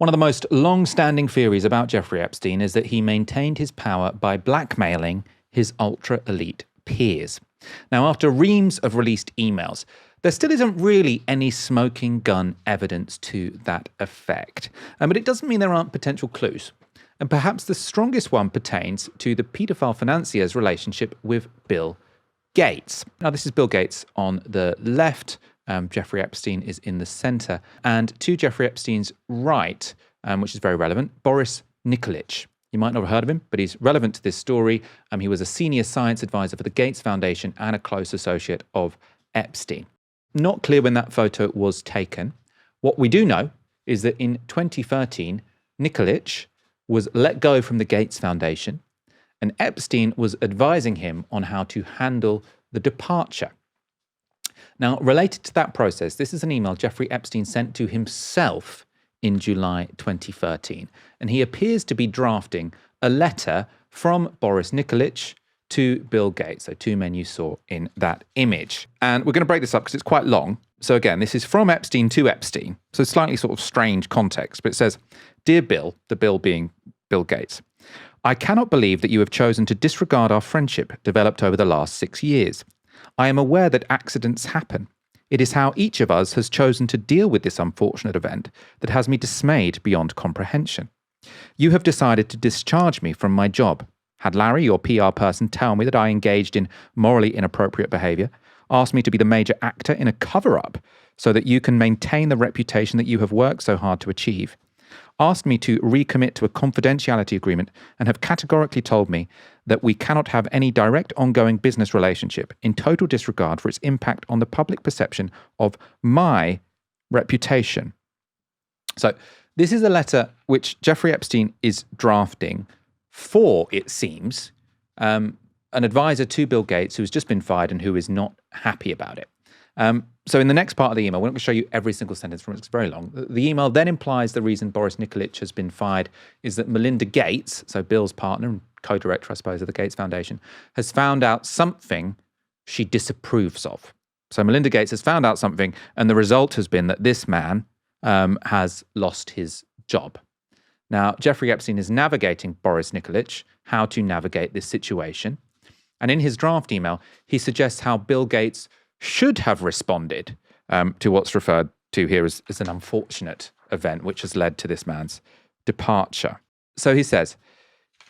One of the most long-standing theories about Jeffrey Epstein is that he maintained his power by blackmailing his ultra-elite peers. Now, after reams of released emails, there still isn't really any smoking gun evidence to that effect. But it doesn't mean there aren't potential clues. And perhaps the strongest one pertains to the paedophile financier's relationship with Bill Gates. Now, this is Bill Gates on the left. Jeffrey Epstein is in the center. And to Jeffrey Epstein's right, which is very relevant, Boris Nikolic. You might not have heard of him, but he's relevant to this story. He was a senior science advisor for the Gates Foundation and a close associate of Epstein. Not clear when that photo was taken. What we do know is that in 2013, Nikolic was let go from the Gates Foundation, and Epstein was advising him on how to handle the departure. Now, related to that process, this is an email Jeffrey Epstein sent to himself in July 2013, and he appears to be drafting a letter from Boris Nikolic to Bill Gates, so two men you saw in that image. And we're going to break this up because it's quite long. So again, this is from Epstein to Epstein, so slightly sort of strange context, but it says, "Dear Bill," the Bill being Bill Gates, "I cannot believe that you have chosen to disregard our friendship developed over the last 6 years. I am aware that accidents happen. It is how each of us has chosen to deal with this unfortunate event that has me dismayed beyond comprehension. You have decided to discharge me from my job. Had Larry, your PR person, tell me that I engaged in morally inappropriate behavior, asked me to be the major actor in a cover-up so that you can maintain the reputation that you have worked so hard to achieve, asked me to recommit to a confidentiality agreement and have categorically told me that we cannot have any direct ongoing business relationship in total disregard for its impact on the public perception of my reputation." So this is a letter which Jeffrey Epstein is drafting for, it seems, an advisor to Bill Gates who has just been fired and who is not happy about it. So in the next part of the email, we're not going to show you every single sentence from it, it's very long. The email then implies the reason Boris Nikolic has been fired is that Melinda Gates, so Bill's partner and co-director, I suppose, of the Gates Foundation, has found out something she disapproves of. So Melinda Gates has found out something, and the result has been that this man has lost his job. Now, Jeffrey Epstein is navigating Boris Nikolic, how to navigate this situation. And in his draft email, he suggests how Bill Gates should have responded to what's referred to here as an unfortunate event which has led to this man's departure. So he says,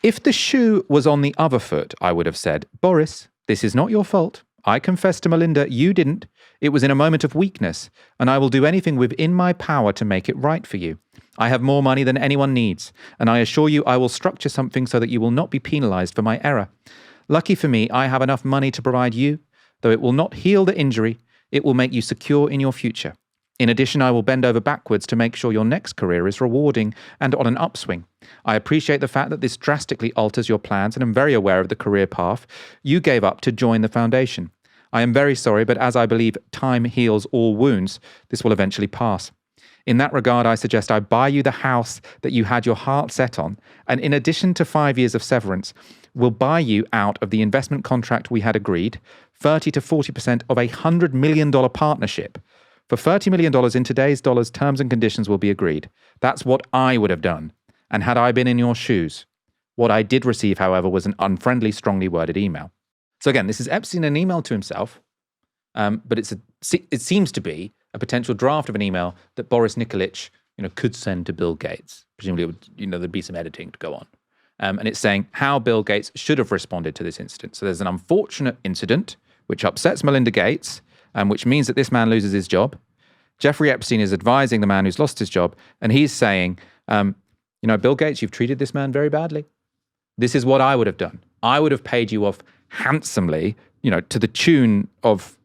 "If the shoe was on the other foot, I would have said, 'Boris, this is not your fault. I confess to Melinda, you didn't. It was in a moment of weakness, and I will do anything within my power to make it right for you. I have more money than anyone needs, and I assure you I will structure something so that you will not be penalized for my error. Lucky for me, I have enough money to provide you. Though it will not heal the injury, it will make you secure in your future. In addition, I will bend over backwards to make sure your next career is rewarding and on an upswing. I appreciate the fact that this drastically alters your plans and am very aware of the career path you gave up to join the foundation. I am very sorry, but as I believe time heals all wounds, this will eventually pass. In that regard, I suggest I buy you the house that you had your heart set on, and in addition to 5 years of severance, will buy you out of the investment contract we had agreed, 30 to 40% of a $100 million partnership. For $30 million in today's dollars, terms and conditions will be agreed. That's what I would have done. And had I been in your shoes. What I did receive, however, was an unfriendly, strongly worded email." So again, this is Epstein an email to himself, but it seems to be a potential draft of an email that Boris Nikolic, could send to Bill Gates. Presumably, it would, there'd be some editing to go on. And it's saying how Bill Gates should have responded to this incident. So there's an unfortunate incident which upsets Melinda Gates, which means that this man loses his job. Jeffrey Epstein is advising the man who's lost his job, and he's saying, Bill Gates, you've treated this man very badly. This is what I would have done. I would have paid you off handsomely, to the tune of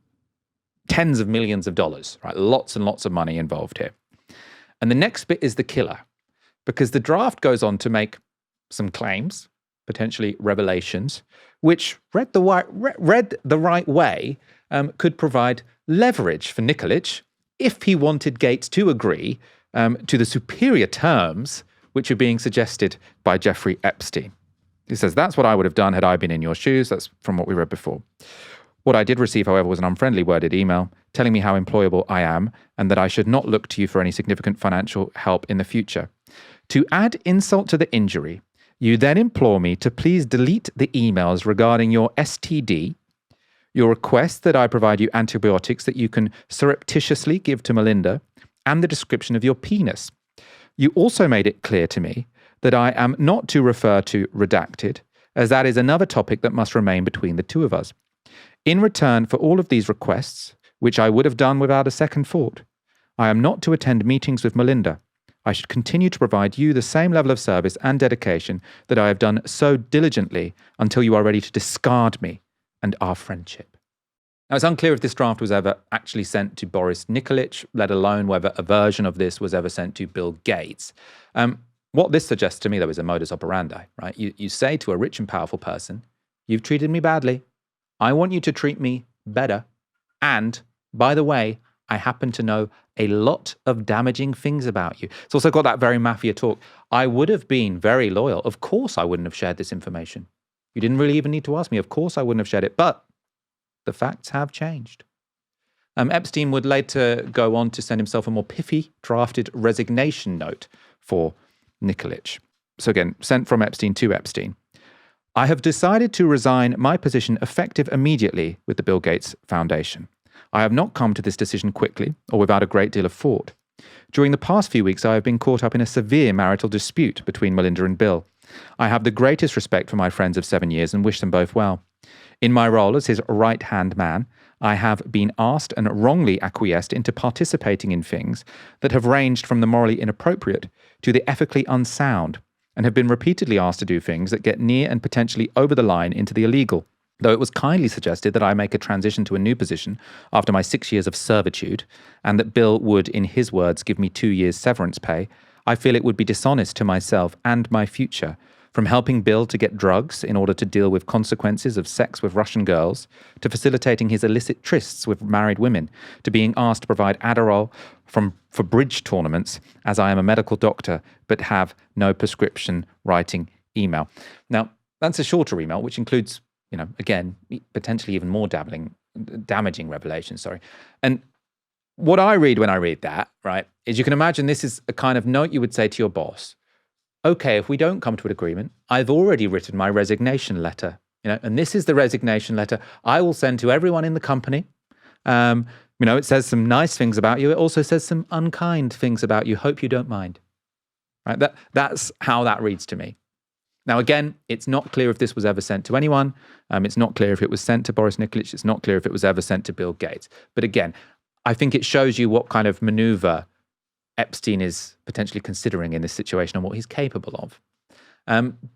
tens of millions of dollars, right? Lots and lots of money involved here. And the next bit is the killer, because the draft goes on to make some claims, potentially revelations, which read the right way, could provide leverage for Nikolic if he wanted Gates to agree to the superior terms which are being suggested by Jeffrey Epstein. He says, "That's what I would have done had I been in your shoes." That's from what we read before. "What I did receive, however, was an unfriendly worded email telling me how employable I am and that I should not look to you for any significant financial help in the future. To add insult to the injury, you then implore me to please delete the emails regarding your STD, your request that I provide you antibiotics that you can surreptitiously give to Melinda, and the description of your penis. You also made it clear to me that I am not to refer to redacted, as that is another topic that must remain between the two of us. In return for all of these requests, which I would have done without a second thought, I am not to attend meetings with Melinda. I should continue to provide you the same level of service and dedication that I have done so diligently until you are ready to discard me and our friendship. Now, it's unclear if this draft was ever actually sent to Boris Nikolic, let alone whether a version of this was ever sent to Bill Gates. What this suggests to me, though, is a modus operandi, right? You say to a rich and powerful person, you've treated me badly. I want you to treat me better. And, by the way, I happen to know a lot of damaging things about you. It's also got that very mafia talk. I would have been very loyal. Of course I wouldn't have shared this information. You didn't really even need to ask me. Of course I wouldn't have shared it. But the facts have changed. Epstein would later go on to send himself a more pithy drafted resignation note for Nikolic. So again, sent from Epstein to Epstein. I have decided to resign my position effective immediately with the Bill Gates Foundation. I have not come to this decision quickly or without a great deal of thought. During the past few weeks, I have been caught up in a severe marital dispute between Melinda and Bill. I have the greatest respect for my friends of 7 years and wish them both well. In my role as his right-hand man, I have been asked and wrongly acquiesced into participating in things that have ranged from the morally inappropriate to the ethically unsound, and have been repeatedly asked to do things that get near and potentially over the line into the illegal. Though it was kindly suggested that I make a transition to a new position after my 6 years of servitude, and that Bill would, in his words, give me 2 years severance pay, I feel it would be dishonest to myself and my future, from helping Bill to get drugs in order to deal with consequences of sex with Russian girls, to facilitating his illicit trysts with married women, to being asked to provide Adderall for bridge tournaments, as I am a medical doctor but have no prescription writing email. Now, that's a shorter email, which includes, again, potentially even more damaging revelations, And what I read when I read that, right, is you can imagine this is a kind of note you would say to your boss. Okay, if we don't come to an agreement, I've already written my resignation letter, and this is the resignation letter I will send to everyone in the company. It says some nice things about you. It also says some unkind things about you. Hope you don't mind. Right? That's how that reads to me. Now, again, it's not clear if this was ever sent to anyone. It's not clear if it was sent to Boris Nikolic. It's not clear if it was ever sent to Bill Gates. But again, I think it shows you what kind of maneuver Epstein is potentially considering in this situation and what he's capable of.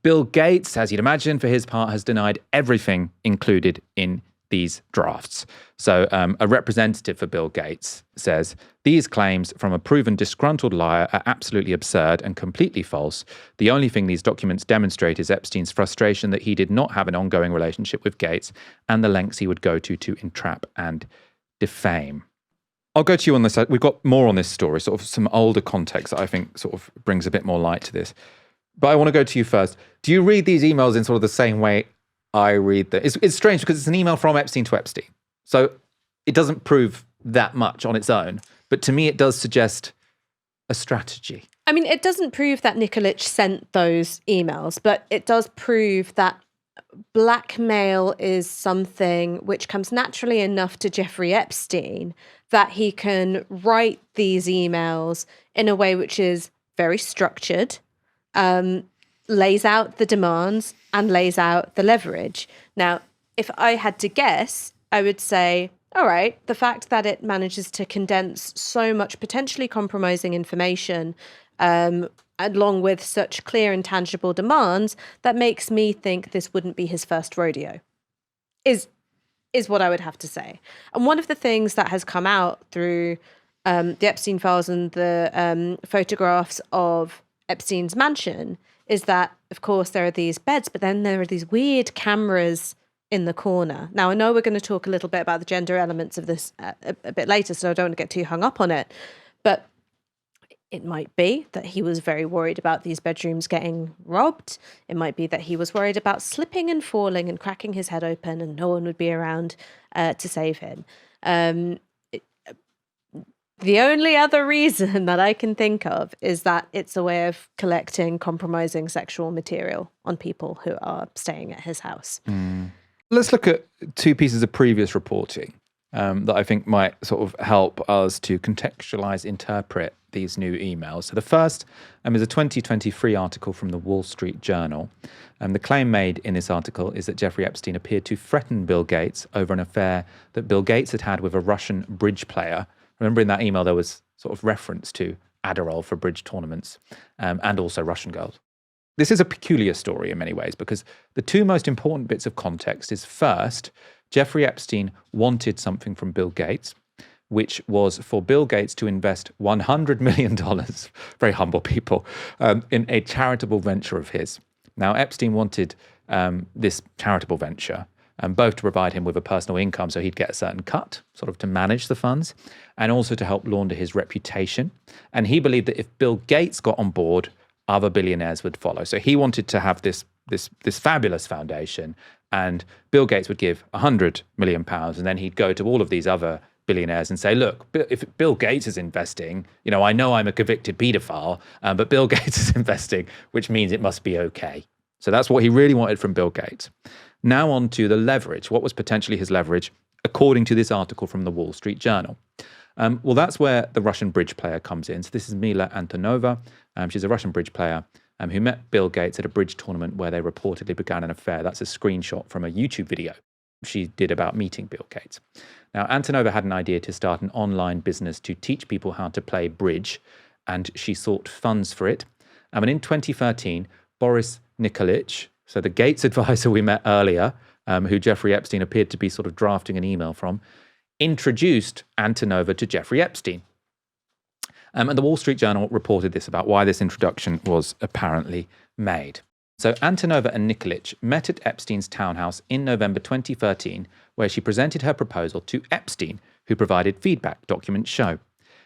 Bill Gates, as you'd imagine, for his part, has denied everything included in these drafts. So a representative for Bill Gates says, these claims from a proven disgruntled liar are absolutely absurd and completely false. The only thing these documents demonstrate is Epstein's frustration that he did not have an ongoing relationship with Gates and the lengths he would go to entrap and defame. I'll go to you on this. We've got more on this story, sort of some older context that I think sort of brings a bit more light to this. But I want to go to you first. Do you read these emails in sort of the same way I read them? It's strange because it's an email from Epstein to Epstein. So it doesn't prove that much on its own. But to me, it does suggest a strategy. I mean, it doesn't prove that Nikolic sent those emails, but it does prove that blackmail is something which comes naturally enough to Jeffrey Epstein that he can write these emails in a way which is very structured, lays out the demands and lays out the leverage. Now, if I had to guess, I would say, all right, the fact that it manages to condense so much potentially compromising information along with such clear and tangible demands, that makes me think this wouldn't be his first rodeo, is what I would have to say. And one of the things that has come out through the Epstein files and the photographs of Epstein's mansion is that, of course, there are these beds, but then there are these weird cameras in the corner. Now, I know we're going to talk a little bit about the gender elements of this a bit later, so I don't want to get too hung up on it. But it might be that he was very worried about these bedrooms getting robbed. It might be that he was worried about slipping and falling and cracking his head open and no one would be around to save him. The only other reason that I can think of is that it's a way of collecting compromising sexual material on people who are staying at his house. Let's look at two pieces of previous reporting that I think might sort of help us to contextualize, interpret these new emails. So the first is a 2023 article from the Wall Street Journal. The claim made in this article is that Jeffrey Epstein appeared to threaten Bill Gates over an affair that Bill Gates had with a Russian bridge player. Remember in that email there was sort of reference to Adderall for bridge tournaments and also Russian girls. This is a peculiar story in many ways because the two most important bits of context is first, Jeffrey Epstein wanted something from Bill Gates, which was for Bill Gates to invest $100 million, very humble people, in a charitable venture of his. Now, Epstein wanted this charitable venture both to provide him with a personal income so he'd get a certain cut, sort of to manage the funds, and also to help launder his reputation. And he believed that if Bill Gates got on board, other billionaires would follow. So he wanted to have this fabulous foundation, and Bill Gates would give £100 million, and then he'd go to all of these other billionaires and say, look, if Bill Gates is investing, I know I'm a convicted paedophile, but Bill Gates is investing, which means it must be okay. So that's what he really wanted from Bill Gates. Now on to the leverage. What was potentially his leverage, according to this article from the Wall Street Journal? Well, that's where the Russian bridge player comes in. So this is Mila Antonova. She's a Russian bridge player who met Bill Gates at a bridge tournament where they reportedly began an affair. That's a screenshot from a YouTube video she did about meeting Bill Gates. Now, Antonova had an idea to start an online business to teach people how to play bridge, and she sought funds for it. And in 2013, Boris Nikolic, so the Gates advisor we met earlier, who Jeffrey Epstein appeared to be sort of drafting an email from, introduced Antonova to Jeffrey Epstein. And the Wall Street Journal reported this about why this introduction was apparently made. So Antonova and Nikolic met at Epstein's townhouse in November 2013, where she presented her proposal to Epstein, who provided feedback, documents show.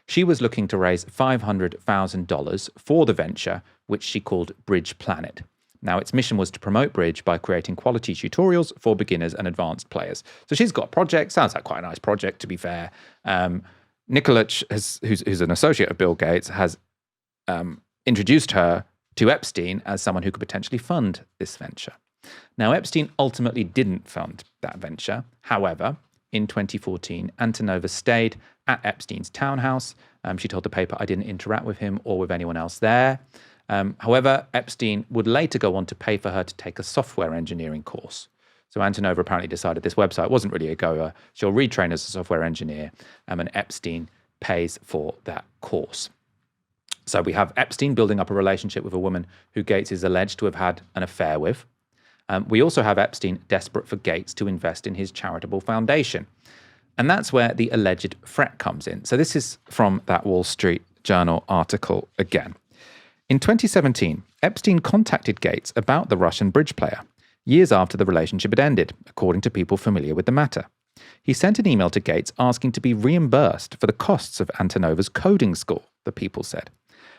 She was looking to raise $500,000 for the venture, which she called Bridge Planet. Now, its mission was to promote bridge by creating quality tutorials for beginners and advanced players. So she's got a project, sounds like quite a nice project, to be fair. Nikolic, who's an associate of Bill Gates, has introduced her to Epstein as someone who could potentially fund this venture. Now, Epstein ultimately didn't fund that venture. However, in 2014, Antonova stayed at Epstein's townhouse. She told the paper, I didn't interact with him or with anyone else there. However, Epstein would later go on to pay for her to take a software engineering course. So Antonova apparently decided this website wasn't really a goer. She'll retrain as a software engineer, and Epstein pays for that course. So we have Epstein building up a relationship with a woman who Gates is alleged to have had an affair with. We also have Epstein desperate for Gates to invest in his charitable foundation. And that's where the alleged threat comes in. So this is from that Wall Street Journal article again. In 2017, Epstein contacted Gates about the Russian bridge player, years after the relationship had ended, according to people familiar with the matter. He sent an email to Gates asking to be reimbursed for the costs of Antonova's coding school, the people said.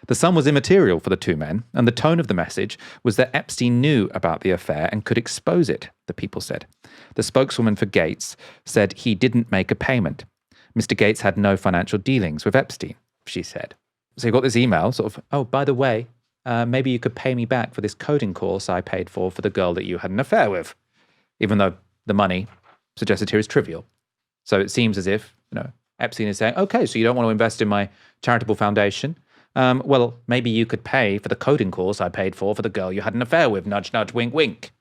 The sum was immaterial for the two men, and the tone of the message was that Epstein knew about the affair and could expose it, the people said. The spokeswoman for Gates said he didn't make a payment. Mr. Gates had no financial dealings with Epstein, she said. So you got this email, sort of, oh, by the way, maybe you could pay me back for this coding course I paid for the girl that you had an affair with, even though the money suggested here is trivial. So it seems as if, Epstein is saying, okay, so you don't want to invest in my charitable foundation? Well, maybe you could pay for the coding course I paid for the girl you had an affair with, nudge, nudge, wink, wink.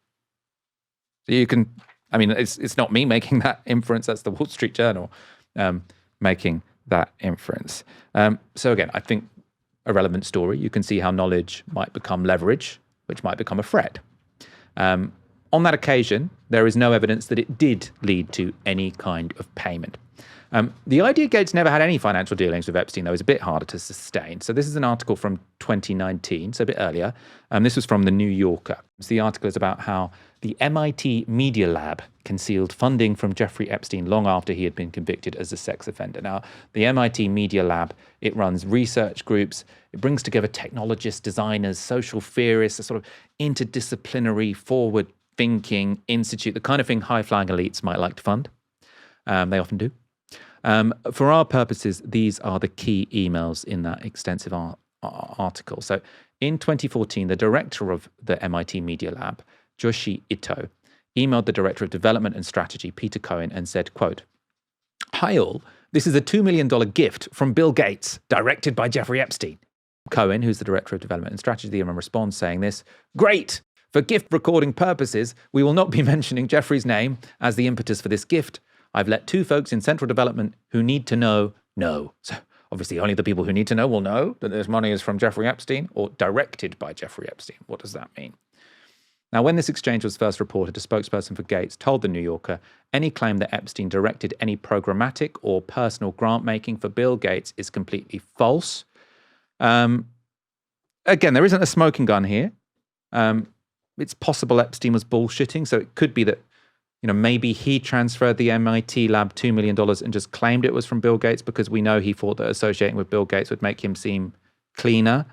So you can, it's not me making that inference, that's the Wall Street Journal making that inference. So again, I think a relevant story. You can see how knowledge might become leverage, which might become a threat. On that occasion, there is no evidence that it did lead to any kind of payment. The idea Gates never had any financial dealings with Epstein, though, is a bit harder to sustain. So this is an article from 2019, so a bit earlier. This was from The New Yorker. So the article is about how the MIT Media Lab concealed funding from Jeffrey Epstein long after he had been convicted as a sex offender. Now, the MIT Media Lab, it runs research groups. It brings together technologists, designers, social theorists, a sort of interdisciplinary, forward-thinking institute, the kind of thing high-flying elites might like to fund. They often do. For our purposes, these are the key emails in that extensive article. So in 2014, the director of the MIT Media Lab, Joshi Ito, emailed the director of development and strategy, Peter Cohen, and said, quote, "Hi all, this is a $2 million gift from Bill Gates, directed by Jeffrey Epstein." Cohen, who's the director of development and strategy, responds saying this: "Great! For gift recording purposes, we will not be mentioning Jeffrey's name as the impetus for this gift. I've let 2 folks in central development who need to know. So obviously only the people who need to know will know that this money is from Jeffrey Epstein or directed by Jeffrey Epstein. What does that mean?" Now, when this exchange was first reported, a spokesperson for Gates told The New Yorker any claim that Epstein directed any programmatic or personal grant-making for Bill Gates is completely false. Again, there isn't a smoking gun here. It's possible Epstein was bullshitting, so it could be that maybe he transferred the MIT lab $2 million and just claimed it was from Bill Gates because we know he thought that associating with Bill Gates would make him seem cleaner.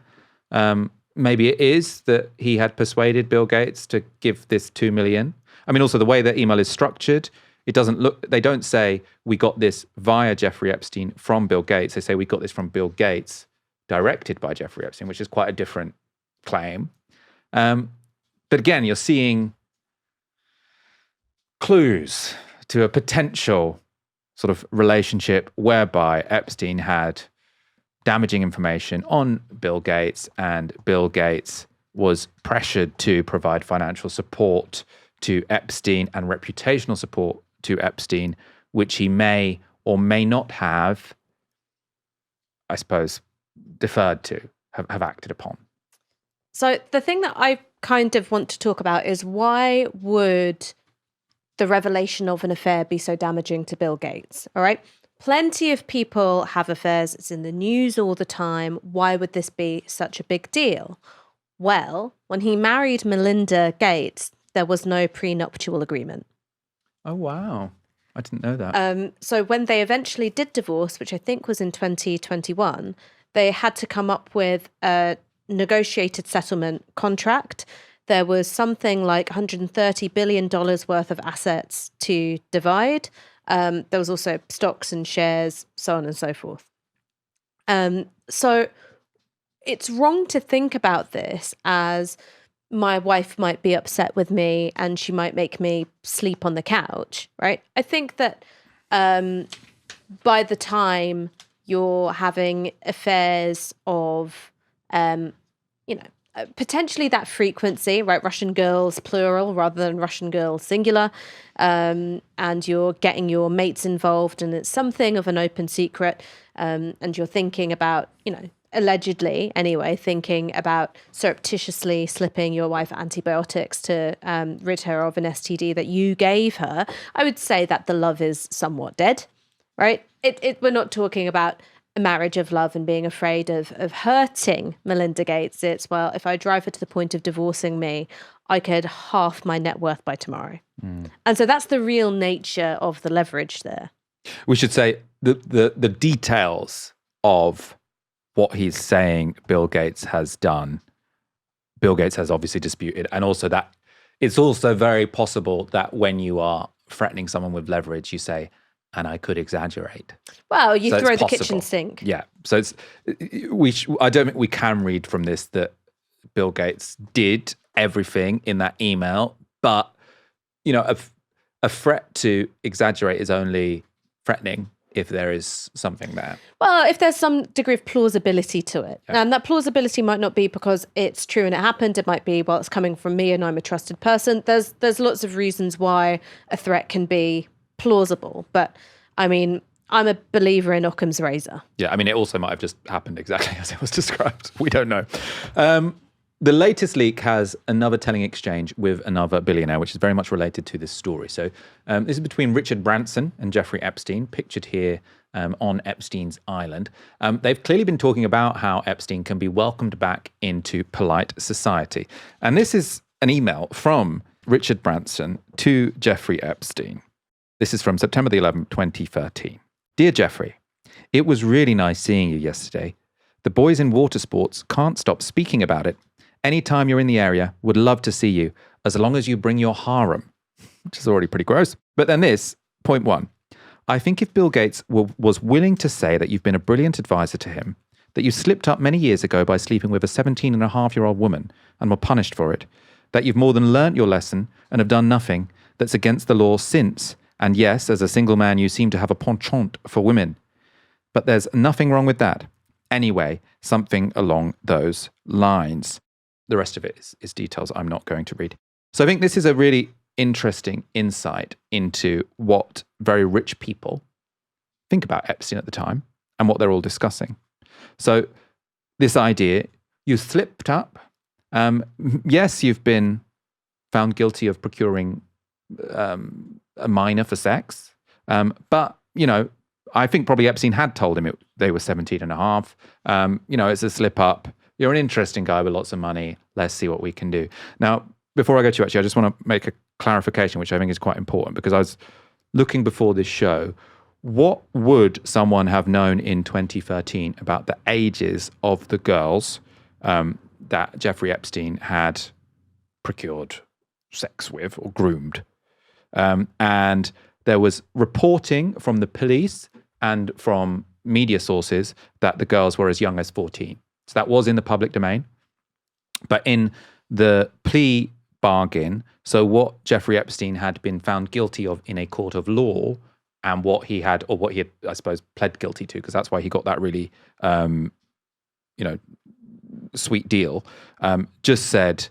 Maybe it is that he had persuaded Bill Gates to give this $2 million. I mean, also the way that email is structured, they don't say we got this via Jeffrey Epstein from Bill Gates. They say we got this from Bill Gates directed by Jeffrey Epstein, which is quite a different claim. But again, you're seeing clues to a potential sort of relationship whereby Epstein had damaging information on Bill Gates, and Bill Gates was pressured to provide financial support to Epstein and reputational support to Epstein, which he may or may not have, I suppose, deferred to, have acted upon. So the thing that I kind of want to talk about is, why would the revelation of an affair be so damaging to Bill Gates? All right. Plenty of people have affairs. It's in the news all the time. Why would this be such a big deal? Well, when he married Melinda Gates, there was no prenuptial agreement. Oh, wow. I didn't know that. So when they eventually did divorce, which I think was in 2021, they had to come up with a negotiated settlement contract. There was something like $130 billion worth of assets to divide. There was also stocks and shares, so on and so forth. So it's wrong to think about this as my wife might be upset with me and she might make me sleep on the couch, right? I think that by the time you're having affairs of, potentially that frequency, right? Russian girls plural rather than Russian girls singular. And you're getting your mates involved and it's something of an open secret. And you're thinking about, allegedly anyway, thinking about surreptitiously slipping your wife antibiotics to rid her of an STD that you gave her. I would say that the love is somewhat dead, right? We're not talking about a marriage of love and being afraid of hurting Melinda Gates. It's, well, if I drive her to the point of divorcing me, I could half my net worth by tomorrow. And so that's the real nature of the leverage there. We should say the details of what he's saying Bill Gates has done, Bill Gates has obviously disputed. And also that it's also very possible that when you are threatening someone with leverage, you say, and I could exaggerate. Well, you throw the kitchen sink. Yeah. So I don't think we can read from this that Bill Gates did everything in that email, but a threat to exaggerate is only threatening if there is something there. Well, if there's some degree of plausibility to it. Yeah. And that plausibility might not be because it's true and it happened. It might be, well, it's coming from me and I'm a trusted person. There's lots of reasons why a threat can be plausible. But I mean, I'm a believer in Occam's razor. Yeah, I mean, it also might have just happened exactly as it was described. We don't know. The latest leak has another telling exchange with another billionaire, which is very much related to this story. So this is between Richard Branson and Jeffrey Epstein, pictured here on Epstein's island. They've clearly been talking about how Epstein can be welcomed back into polite society. And this is an email from Richard Branson to Jeffrey Epstein. This is from September the 11th, 2013. Dear Jeffrey, it was really nice seeing you yesterday. The boys in water sports can't stop speaking about it. Anytime you're in the area, would love to see you, as long as you bring your harem, which is already pretty gross. But then this, point 1. I think if Bill Gates was willing to say that you've been a brilliant advisor to him, that you slipped up many years ago by sleeping with a 17-and-a-half-year-old woman and were punished for it, that you've more than learnt your lesson and have done nothing that's against the law since, and yes, as a single man you seem to have a penchant for women. But there's nothing wrong with that. Anyway, something along those lines. The rest of it is details I'm not going to read. So I think this is a really interesting insight into what very rich people think about Epstein at the time and what they're all discussing. So this idea, you slipped up. Yes, you've been found guilty of procuring a minor for sex. But, I think probably Epstein had told him they were 17 and a half. It's a slip up. You're an interesting guy with lots of money. Let's see what we can do. Now, before I go to you, actually, I just want to make a clarification, which I think is quite important, because I was looking before this show. What would someone have known in 2013 about the ages of the girls that Jeffrey Epstein had procured sex with or groomed? And there was reporting from the police and from media sources that the girls were as young as 14. So that was in the public domain. But in the plea bargain, so what Jeffrey Epstein had been found guilty of in a court of law, and what he had, I suppose, pled guilty to, because that's why he got that really, sweet deal, just said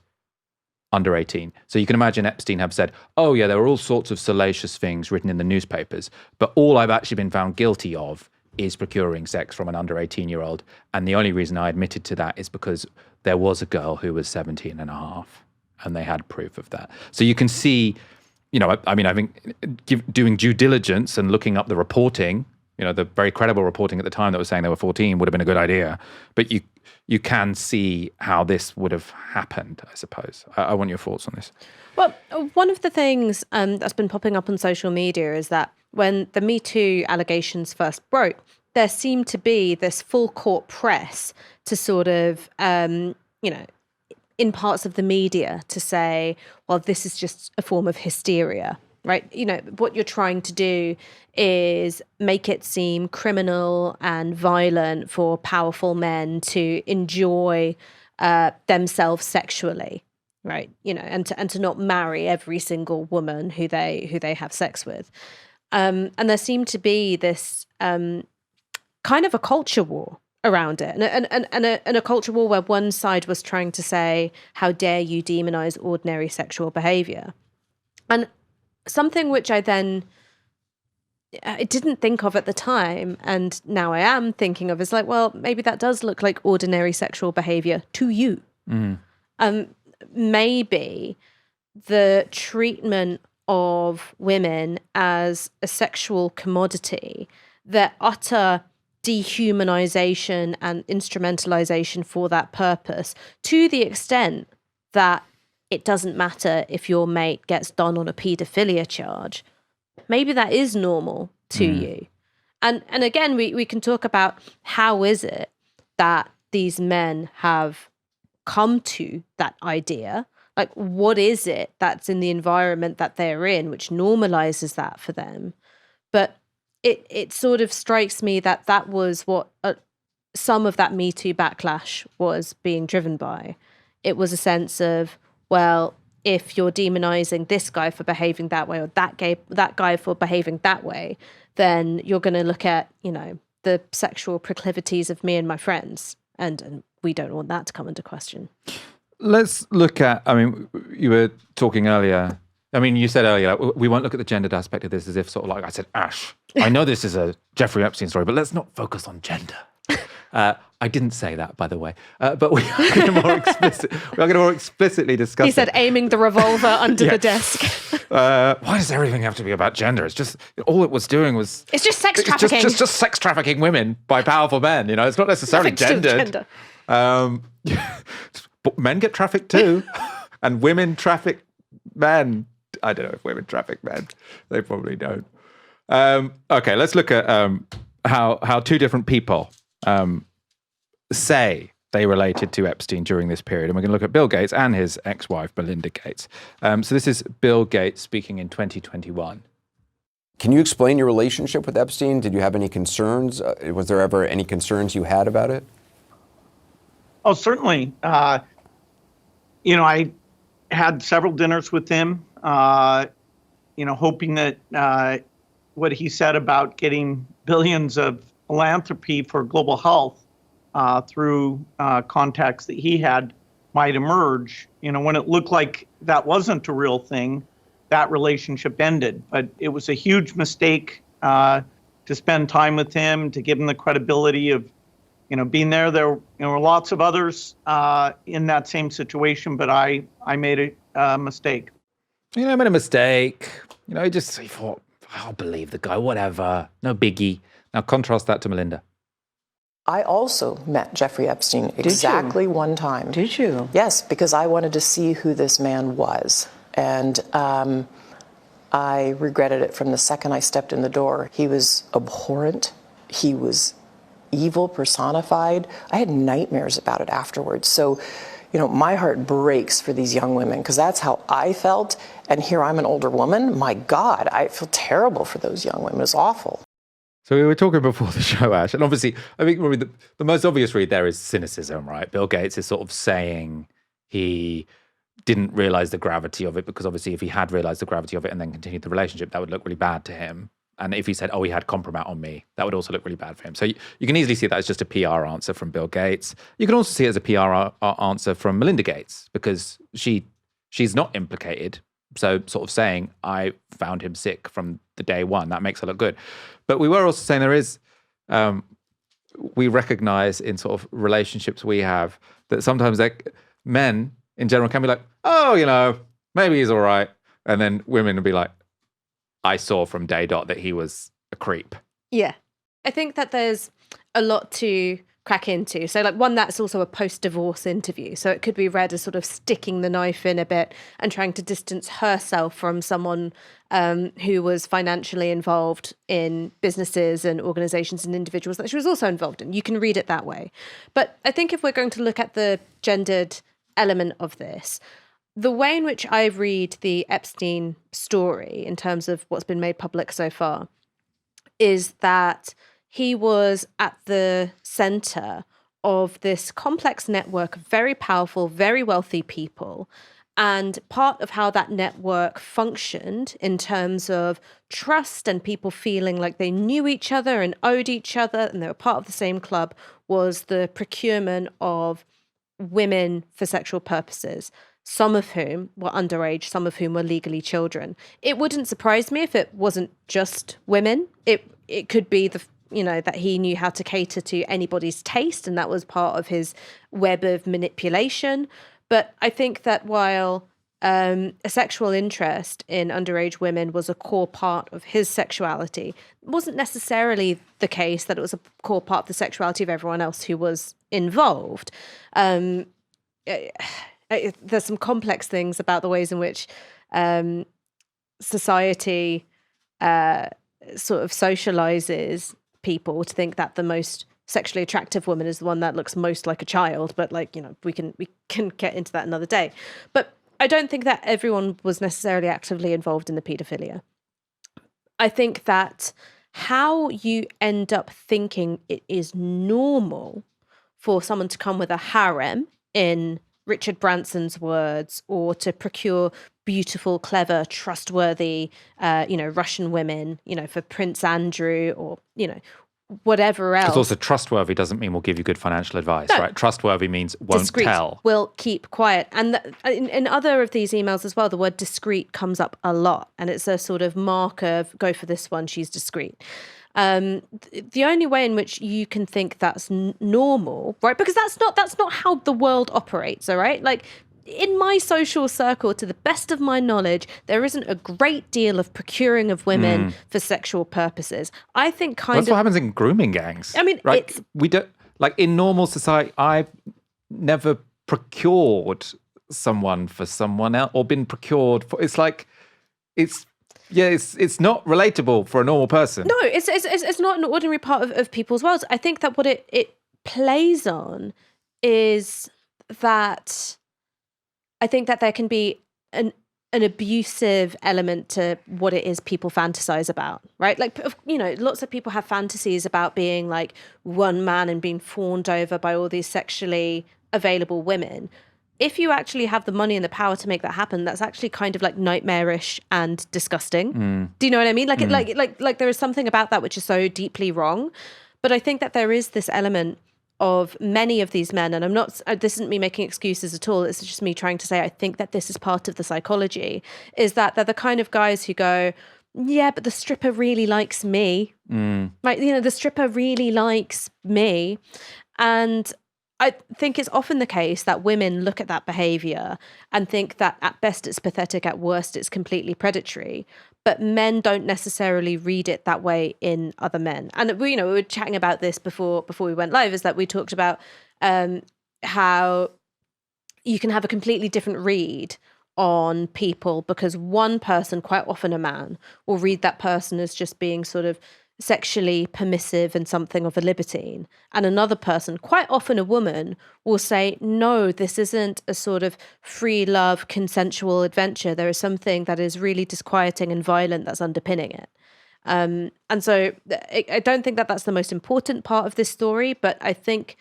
under 18. So you can imagine Epstein have said, oh yeah, there were all sorts of salacious things written in the newspapers, but all I've actually been found guilty of is procuring sex from an under 18-year-old. And the only reason I admitted to that is because there was a girl who was 17 and a half, and they had proof of that. So you can see, I think doing due diligence and looking up the reporting, the very credible reporting at the time that was saying they were 14 would have been a good idea. But you can see how this would have happened, I suppose. I want your thoughts on this. Well, one of the things that's been popping up on social media is that when the Me Too allegations first broke, there seemed to be this full court press to sort of, in parts of the media to say, well, this is just a form of hysteria, right? What you're trying to do is make it seem criminal and violent for powerful men to enjoy themselves sexually, right? And to not marry every single woman who they have sex with. And there seemed to be this kind of a culture war around it, and a culture war where one side was trying to say, how dare you demonize ordinary sexual behavior? And something which I didn't think of at the time, and now I am thinking of, is like, well, maybe that does look like ordinary sexual behavior to you. Maybe the treatment of women as a sexual commodity, their utter dehumanization and instrumentalization for that purpose, to the extent that it doesn't matter if your mate gets done on a paedophilia charge. Maybe that is normal to you. And again, we can talk about how is it that these men have come to that idea. Like, what is it that's in the environment that they're in which normalizes that for them? But it sort of strikes me that that was what some of that Me Too backlash was being driven by. It was a sense of, well, if you're demonizing this guy for behaving that way, or that guy for behaving that way, then you're going to look at, the sexual proclivities of me and my friends. And we don't want that to come into question. Let's look at, you were talking earlier. You said earlier, we won't look at the gendered aspect of this as if sort of like I said, Ash, I know this is a Jeffrey Epstein story, but let's not focus on gender. I didn't say that, by the way, but we are going to more explicitly discuss He said, aiming the revolver under the desk. Why does everything have to be about gender? It's just, all it was doing was... It's just sex trafficking. It's just sex trafficking women by powerful men, It's not necessarily gendered. But men get trafficked too. And women traffic men. I don't know if women traffic men. They probably don't. Okay, let's look at how two different people say they related to Epstein during this period. And we're going to look at Bill Gates and his ex-wife, Melinda Gates. So this is Bill Gates speaking in 2021. Can you explain your relationship with Epstein? Did you have any concerns? Was there ever any concerns you had about it? Oh, certainly. I had several dinners with him, hoping that what he said about getting billions of philanthropy for global health through contacts that he had might emerge. When it looked like that wasn't a real thing, that relationship ended. But it was a huge mistake to spend time with him, to give him the credibility of being there. There were lots of others in that same situation, but I made a mistake. I made a mistake. He thought, I'll believe the guy, whatever, no biggie. Now contrast that to Melinda. I also met Jeffrey Epstein exactly one time. Did you? Yes, because I wanted to see who this man was. And I regretted it from the second I stepped in the door. He was abhorrent. He was evil personified. I had nightmares about it afterwards. So, my heart breaks for these young women because that's how I felt. And here I'm an older woman. My God, I feel terrible for those young women. It's awful. So we were talking before the show, Ash, and obviously, I think probably the most obvious read there is cynicism, right? Bill Gates is sort of saying he didn't realize the gravity of it because obviously if he had realized the gravity of it and then continued the relationship, that would look really bad to him. And if he said, he had compromise on me, that would also look really bad for him. So you can easily see that as just a PR answer from Bill Gates. You can also see it as a PR answer from Melinda Gates because she's not implicated. So sort of saying, I found him sick from the day one, that makes her look good. But we were also saying there is, we recognize in sort of relationships we have that sometimes men in general can be like, maybe he's all right. And then women will be like, I saw from day dot that he was a creep. Yeah. I think that there's a lot to crack into. So one, that's also a post-divorce interview. So it could be read as sort of sticking the knife in a bit and trying to distance herself from someone who was financially involved in businesses and organizations and individuals that she was also involved in. You can read it that way. But I think if we're going to look at the gendered element of this, the way in which I read the Epstein story in terms of what's been made public so far is that he was at the center of this complex network of very powerful, very wealthy people. And part of how that network functioned in terms of trust and people feeling like they knew each other and owed each other and they were part of the same club was the procurement of women for sexual purposes, some of whom were underage, some of whom were legally children. It wouldn't surprise me if it wasn't just women. It could be that he knew how to cater to anybody's taste, and that was part of his web of manipulation. But I think that while a sexual interest in underage women was a core part of his sexuality, it wasn't necessarily the case that it was a core part of the sexuality of everyone else who was involved. There's some complex things about the ways in which society sort of socializes people to think that the most sexually attractive woman is the one that looks most like a child. But we can get into that another day. But I don't think that everyone was necessarily actively involved in the paedophilia. I think that how you end up thinking it is normal for someone to come with a harem, in Richard Branson's words, or to procure beautiful, clever, trustworthy, Russian women, for Prince Andrew, or, whatever else. Because also trustworthy doesn't mean we'll give you good financial advice, No. right? Trustworthy means won't Discreet, tell. will keep quiet. And in other of these emails as well, the word discreet comes up a lot. And it's a sort of mark of, go for this one, she's discreet. The only way in which you can think that's normal, right? Because that's not how the world operates, all right? Like, in my social circle, to the best of my knowledge, there isn't a great deal of procuring of women for sexual purposes. I think That's what happens in grooming gangs. I mean, right? it's... We don't, like in normal society, I've never procured someone for someone else or been procured for, it's not relatable for a normal person. No, it's not an ordinary part of people's worlds. I think that what it plays on is that I think that there can be an an abusive element to what it is people fantasize about, right? Like, lots of people have fantasies about being like one man and being fawned over by all these sexually available women. If you actually have the money and the power to make that happen, that's actually kind of like nightmarish and disgusting. Do you know what I mean? Like there is something about that which is so deeply wrong. But I think that there is this element of many of these men, and I'm not, this isn't me making excuses at all, it's just me trying to say I think that this is part of the psychology, is that they're the kind of guys who go, yeah, but the stripper really likes me. Right? The stripper really likes me. And I think it's often the case that women look at that behavior and think that at best it's pathetic, at worst it's completely predatory. But men don't necessarily read it that way in other men. And we were chatting about this before we went live, is that we talked about how you can have a completely different read on people because one person, quite often a man, will read that person as just being sort of sexually permissive and something of a libertine, and another person, quite often a woman, will say, no, this isn't a sort of free love consensual adventure, there is something that is really disquieting and violent that's underpinning it. And so I don't think that that's the most important part of this story, but I think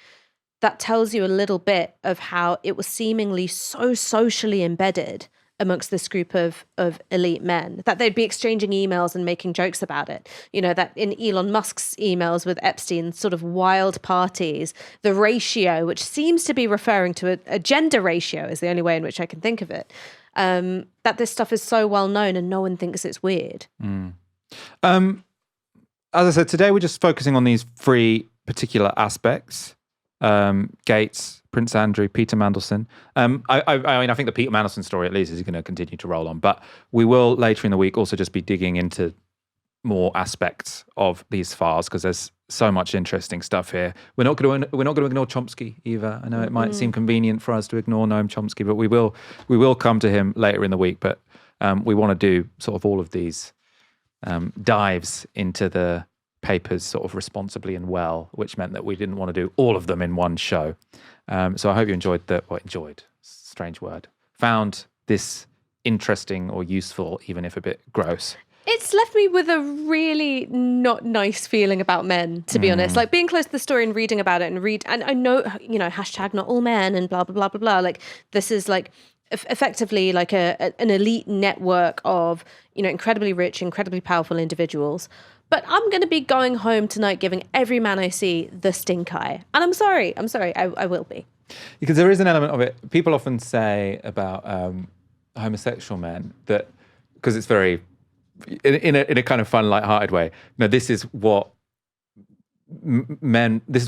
that tells you a little bit of how it was seemingly so socially embedded amongst this group of elite men, that they'd be exchanging emails and making jokes about it. That in Elon Musk's emails with Epstein, sort of wild parties, the ratio, which seems to be referring to a gender ratio, is the only way in which I can think of it, that this stuff is so well known and no one thinks it's weird. As I said, today we're just focusing on these three particular aspects. Gates, Prince Andrew, Peter Mandelson. I mean, I think the Peter Mandelson story at least is going to continue to roll on, but we will later in the week also just be digging into more aspects of these files because there's so much interesting stuff here. We're not going to ignore Chomsky either. I know it might seem convenient for us to ignore Noam Chomsky, but we will come to him later in the week. But we want to do sort of all of these dives into the papers sort of responsibly and well, which meant that we didn't want to do all of them in one show. So I hope you enjoyed, strange word, found this interesting or useful, even if a bit gross. It's left me with a really not nice feeling about men, to be honest. Like being close to the story and reading about it and I know, hashtag not all men and blah, blah, blah, blah, blah. Like this is like effectively like an elite network of, incredibly rich, incredibly powerful individuals. But I'm going to be going home tonight giving every man I see the stink eye. And I'm sorry, I will be. Because there is an element of it. People often say about homosexual men that, because it's very, in a kind of fun, light-hearted way, this is what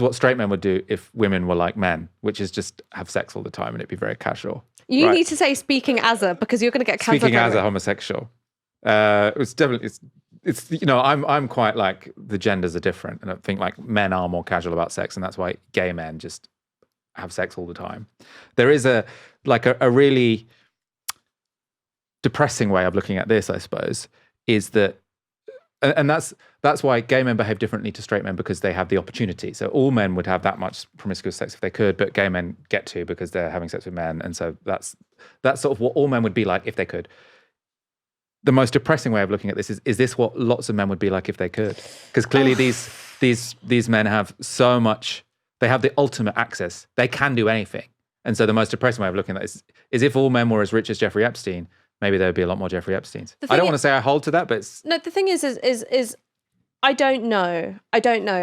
straight men would do if women were like men, which is just have sex all the time and it'd be very casual. You need to say speaking as a, because you're going to get cancelled. Speaking as a homosexual. It's definitely... It's I'm quite like the genders are different, and I think like men are more casual about sex, and that's why gay men just have sex all the time. There is a really depressing way of looking at this, I suppose, is that, and that's why gay men behave differently to straight men, because they have the opportunity. So all men would have that much promiscuous sex if they could, but gay men get to because they're having sex with men, and so that's sort of what all men would be like if they could. The most depressing way of looking at this is this what lots of men would be like if they could? Because clearly these men have so much, they have the ultimate access. They can do anything. And so the most depressing way of looking at this is if all men were as rich as Jeffrey Epstein, maybe there would be a lot more Jeffrey Epsteins. I don't want to say I hold to that, but No, the thing is I don't know.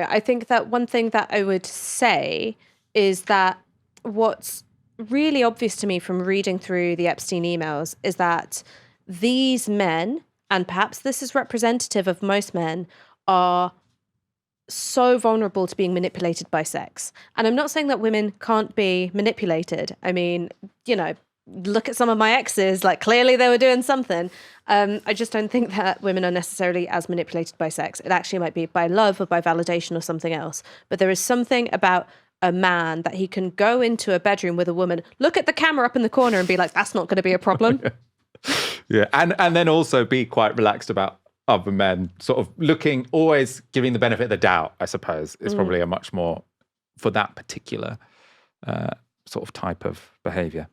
I think that one thing that I would say is that what's really obvious to me from reading through the Epstein emails is that these men, and perhaps this is representative of most men, are so vulnerable to being manipulated by sex. And I'm not saying that women can't be manipulated. I mean, look at some of my exes, like clearly they were doing something. I just don't think that women are necessarily as manipulated by sex. It actually might be by love or by validation or something else. But there is something about a man that he can go into a bedroom with a woman, look at the camera up in the corner and be like, that's not going to be a problem. Yeah, and then also be quite relaxed about other men, sort of always giving the benefit of the doubt, I suppose, is probably a much more, for that particular sort of type of behaviour.